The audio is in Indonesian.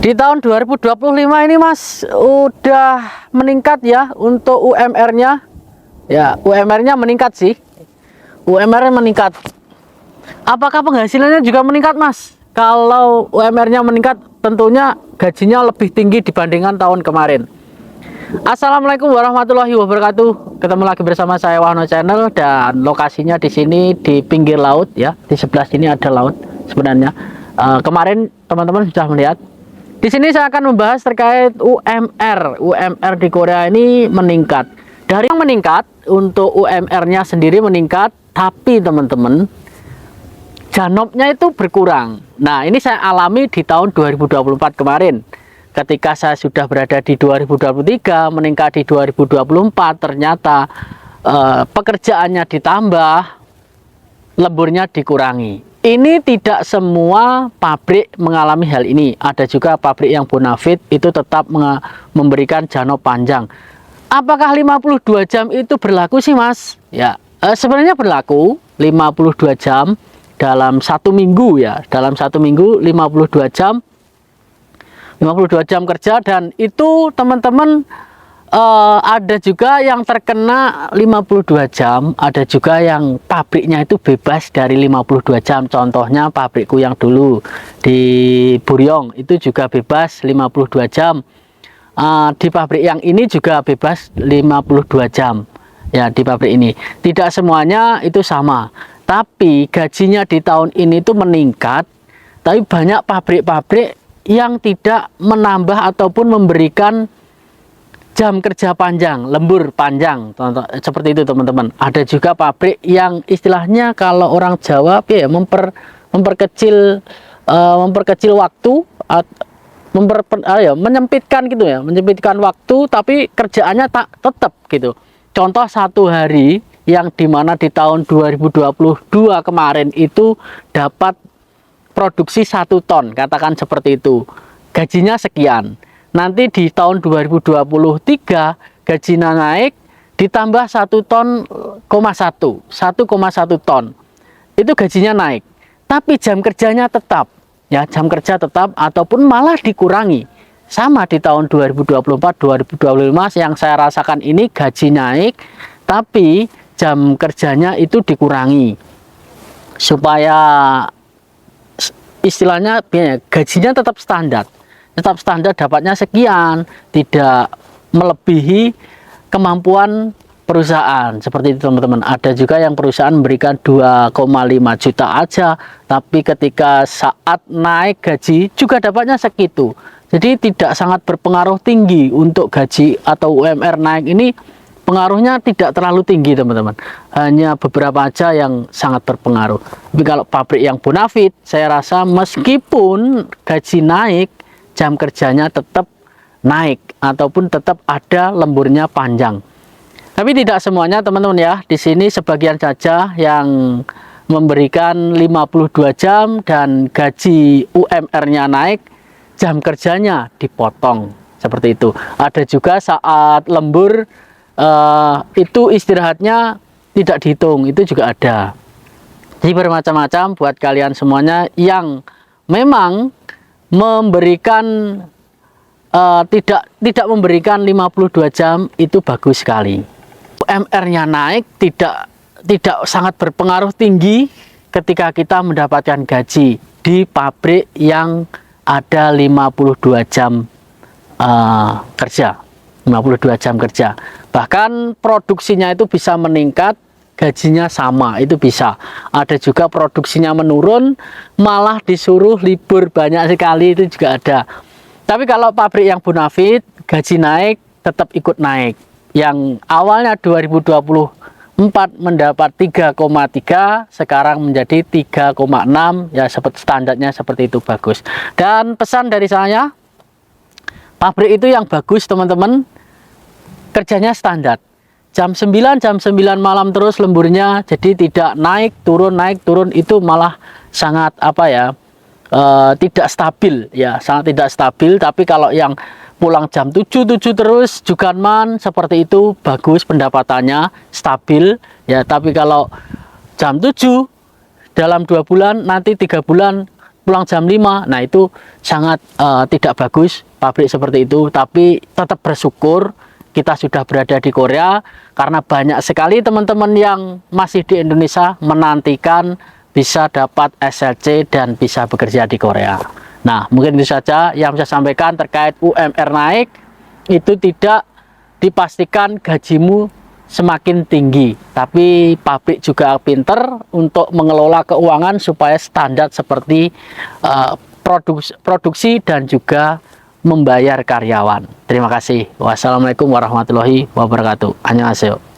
Di tahun 2025 ini Mas udah meningkat ya untuk UMR-nya. Ya, UMR-nya meningkat sih. UMR-nya meningkat. Apakah penghasilannya juga meningkat Mas? Kalau UMR-nya meningkat, tentunya gajinya lebih tinggi dibandingkan tahun kemarin. Assalamualaikum warahmatullahi wabarakatuh. Ketemu lagi bersama saya Wahno Channel, dan lokasinya di sini di pinggir laut ya. Di sebelah sini ada laut sebenarnya. Kemarin teman-teman sudah melihat. Di sini saya akan membahas terkait UMR. UMR di Korea ini meningkat. Dari yang meningkat, untuk UMR-nya sendiri meningkat, tapi teman-teman, janopnya itu berkurang. Nah, ini saya alami di tahun 2024 kemarin. Ketika saya sudah berada di 2023, meningkat di 2024, ternyata pekerjaannya ditambah, lemburnya dikurangi. Ini tidak semua pabrik mengalami hal ini. Ada juga pabrik yang bonafit itu tetap memberikan janop panjang. Apakah 52 jam itu berlaku sih Mas? Ya, sebenarnya berlaku 52 jam dalam satu minggu ya. Dalam satu minggu 52 jam. 52 jam kerja, dan itu teman-teman ada juga yang terkena 52 jam, ada juga yang pabriknya itu bebas dari 52 jam. Contohnya pabrikku yang dulu di Buryong itu juga bebas 52 jam. Di pabrik yang ini juga bebas 52 jam. Ya, di pabrik ini. Tidak semuanya itu sama. Tapi gajinya di tahun ini itu meningkat. Tapi banyak pabrik-pabrik yang tidak menambah ataupun memberikan jam kerja panjang, lembur panjang, seperti itu teman-teman. Ada juga pabrik yang istilahnya kalau orang Jawa ya memperkecil waktu, menyempitkan gitu ya, menyempitkan waktu, tapi kerjaannya tak tetap gitu. Contoh satu hari yang dimana di tahun 2022 kemarin itu dapat produksi 1 ton, katakan seperti itu, gajinya sekian. Nanti di tahun 2023 gajinya naik ditambah 1 ton, 1,1 ton. Itu gajinya naik. Tapi jam kerjanya tetap. Ya, jam kerja tetap ataupun malah dikurangi. Sama di tahun 2024 2025 yang saya rasakan ini, gaji naik tapi jam kerjanya itu dikurangi. Supaya istilahnya gajinya tetap standar. Tetap standar, dapatnya sekian, tidak melebihi kemampuan perusahaan. Seperti itu teman-teman. Ada juga yang perusahaan memberikan 2,5 juta aja, tapi ketika saat naik gaji juga dapatnya segitu. Jadi tidak sangat berpengaruh tinggi untuk gaji atau UMR naik ini. Pengaruhnya tidak terlalu tinggi teman-teman, hanya beberapa aja yang sangat berpengaruh. Tapi kalau pabrik yang bonafit, saya rasa meskipun gaji naik, jam kerjanya tetap naik ataupun tetap ada lemburnya panjang. Tapi tidak semuanya teman-teman ya. Di sini sebagian saja yang memberikan 52 jam dan gaji UMR-nya naik, jam kerjanya dipotong. Seperti itu. Ada juga saat lembur itu istirahatnya tidak dihitung, itu juga ada. Jadi bermacam-macam buat kalian semuanya yang memang memberikan tidak memberikan 52 jam, itu bagus sekali. UMR-nya naik tidak sangat berpengaruh tinggi ketika kita mendapatkan gaji di pabrik yang ada 52 jam kerja. 52 jam kerja. Bahkan produksinya itu bisa meningkat, gajinya sama, itu bisa. Ada juga produksinya menurun, malah disuruh libur banyak sekali, itu juga ada. Tapi kalau pabrik yang bonafit, gaji naik, tetap ikut naik. Yang awalnya 2024 mendapat 3,3, sekarang menjadi 3,6, ya seperti standarnya seperti itu, bagus. Dan pesan dari saya, pabrik itu yang bagus teman-teman, kerjanya standar. Jam 9 malam terus lemburnya, jadi tidak naik turun, itu malah sangat tidak stabil ya, sangat tidak stabil. Tapi kalau yang pulang jam 7 terus Juganman seperti itu, bagus, pendapatannya stabil ya. Tapi kalau jam 7 dalam 2 bulan, nanti 3 bulan pulang jam 5. Nah, itu sangat tidak bagus pabrik seperti itu. Tapi tetap bersyukur kita sudah berada di Korea, karena banyak sekali teman-teman yang masih di Indonesia menantikan bisa dapat SLC dan bisa bekerja di Korea. Nah, mungkin itu saja yang saya sampaikan terkait UMR naik. Itu tidak dipastikan gajimu semakin tinggi, tapi pabrik juga pinter untuk mengelola keuangan supaya standar seperti produksi dan juga membayar karyawan. Terima kasih. Wassalamualaikum warahmatullahi wabarakatuh. Annyeonghaseyo.